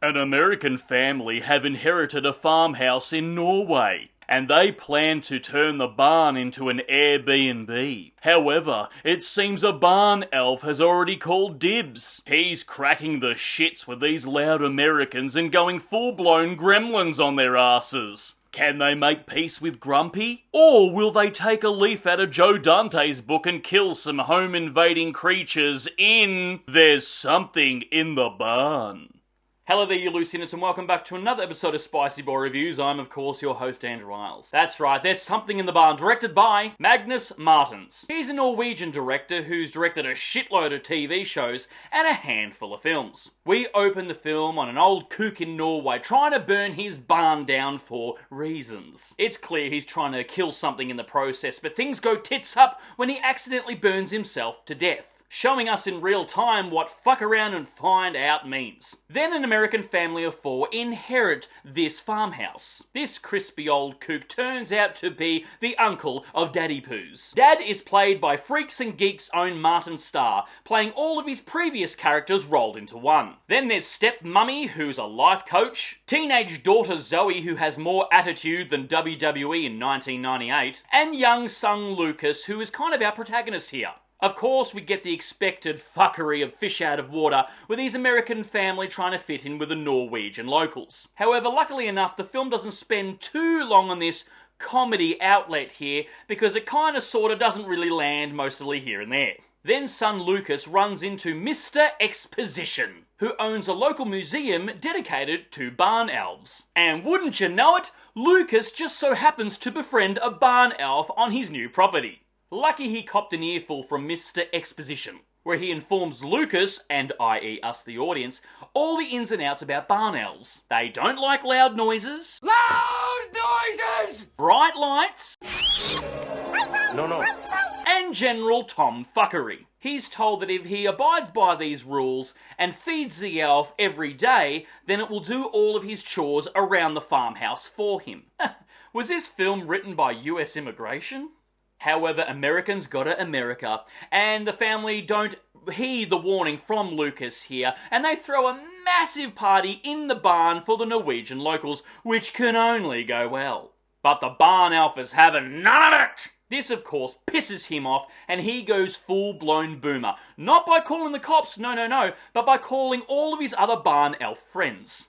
An American family have inherited a farmhouse in Norway, and they plan to turn the barn into an Airbnb. However, it seems a barn elf has already called dibs. He's cracking the shits with these loud Americans and going full-blown gremlins on their asses. Can they make peace with Grumpy? Or will they take a leaf out of Joe Dante's book and kill some home-invading creatures in There's Something in the Barn? Hello there, you loose innocents, and welcome back to another episode of Spicy Boy Reviews. I'm, of course, your host, Andrew Isles. That's right, There's Something in the Barn, directed by Magnus Martins. He's a Norwegian director who's directed a shitload of TV shows and a handful of films. We open the film on an old kook in Norway trying to burn his barn down for reasons. It's clear he's trying to kill something in the process, but things go tits up when he accidentally burns himself to death, showing us in real time what fuck around and find out means. Then an American family of four inherit this farmhouse. This crispy old kook turns out to be the uncle of Daddy Poos. Dad is played by Freaks and Geeks' own Martin Starr, playing all of his previous characters rolled into one. Then there's step mummy, who's a life coach, teenage daughter Zoe, who has more attitude than WWE in 1998, and young son Lucas, who is kind of our protagonist here. Of course, we get the expected fuckery of fish out of water with these American family trying to fit in with the Norwegian locals. However, luckily enough, the film doesn't spend too long on this comedy outlet here because it kind of sort of doesn't really land mostly here and there. Then son Lucas runs into Mr. Exposition, who owns a local museum dedicated to barn elves. And wouldn't you know it, Lucas just so happens to befriend a barn elf on his new property. Lucky he copped an earful from Mr. Exposition, where he informs Lucas, and i.e. us the audience, all the ins and outs about barn elves. They don't like loud noises. Loud noises! Bright lights. No. And general tomfuckery. He's told that if he abides by these rules and feeds the elf every day, then it will do all of his chores around the farmhouse for him. Was this film written by US Immigration? However, Americans gotta America, and the family don't heed the warning from Lucas here, and they throw a massive party in the barn for the Norwegian locals, which can only go well. But the barn elf is having none of it! This, of course, pisses him off, and he goes full-blown boomer. Not by calling the cops, no, but by calling all of his other barn elf friends.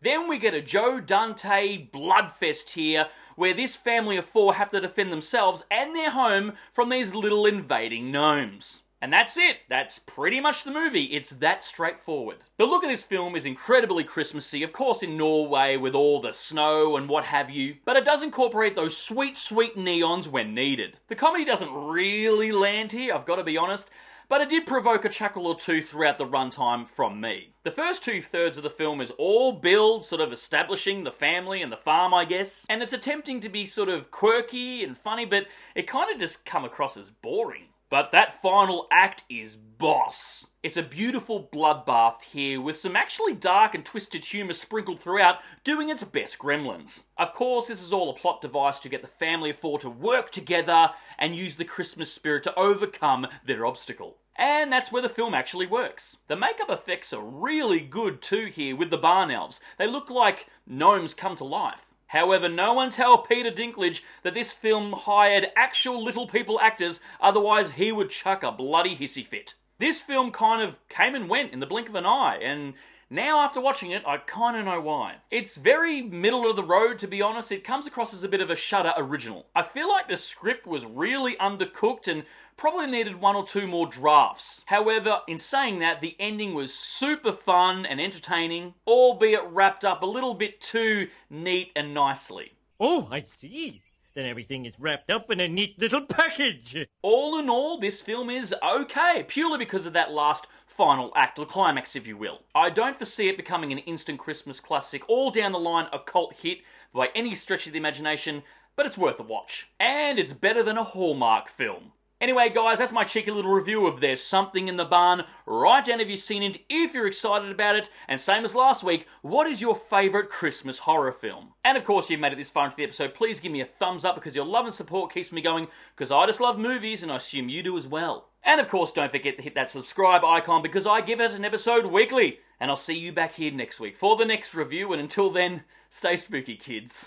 Then we get a Joe Dante bloodfest here, where this family of four have to defend themselves and their home from these little invading gnomes. And that's it. That's pretty much the movie. It's that straightforward. The look of this film is incredibly Christmassy, of course in Norway with all the snow and what have you, but it does incorporate those sweet, sweet neons when needed. The comedy doesn't really land here, I've got to be honest, but it did provoke a chuckle or two throughout the runtime from me. The first 2/3 of the film is all build, sort of establishing the family and the farm, I guess, and it's attempting to be sort of quirky and funny, but it kind of just come across as boring. But that final act is boss. It's a beautiful bloodbath here with some actually dark and twisted humour sprinkled throughout, doing its best gremlins. Of course, this is all a plot device to get the family of four to work together and use the Christmas spirit to overcome their obstacle. And that's where the film actually works. The makeup effects are really good too here with the barn elves. They look like gnomes come to life. However, no one tell Peter Dinklage that this film hired actual little people actors, otherwise he would chuck a bloody hissy fit. This film kind of came and went in the blink of an eye, and now after watching it, I kind of know why. It's very middle of the road, to be honest. It comes across as a bit of a Shudder original. I feel like the script was really undercooked and probably needed one or two more drafts. However, in saying that, the ending was super fun and entertaining, albeit wrapped up a little bit too neat and nicely. Oh, I see. Then everything is wrapped up in a neat little package. All in all, this film is okay, purely because of that last final act, or climax if you will. I don't foresee it becoming an instant Christmas classic, all down the line a cult hit by any stretch of the imagination, but it's worth a watch. And it's better than a Hallmark film. Anyway, guys, that's my cheeky little review of There's Something in the Barn. Write down if you've seen it, if you're excited about it, and same as last week, what is your favourite Christmas horror film? And of course, if you've made it this far into the episode, please give me a thumbs up because your love and support keeps me going, because I just love movies and I assume you do as well. And of course, don't forget to hit that subscribe icon because I give it an episode weekly. And I'll see you back here next week for the next review, and until then, stay spooky, kids.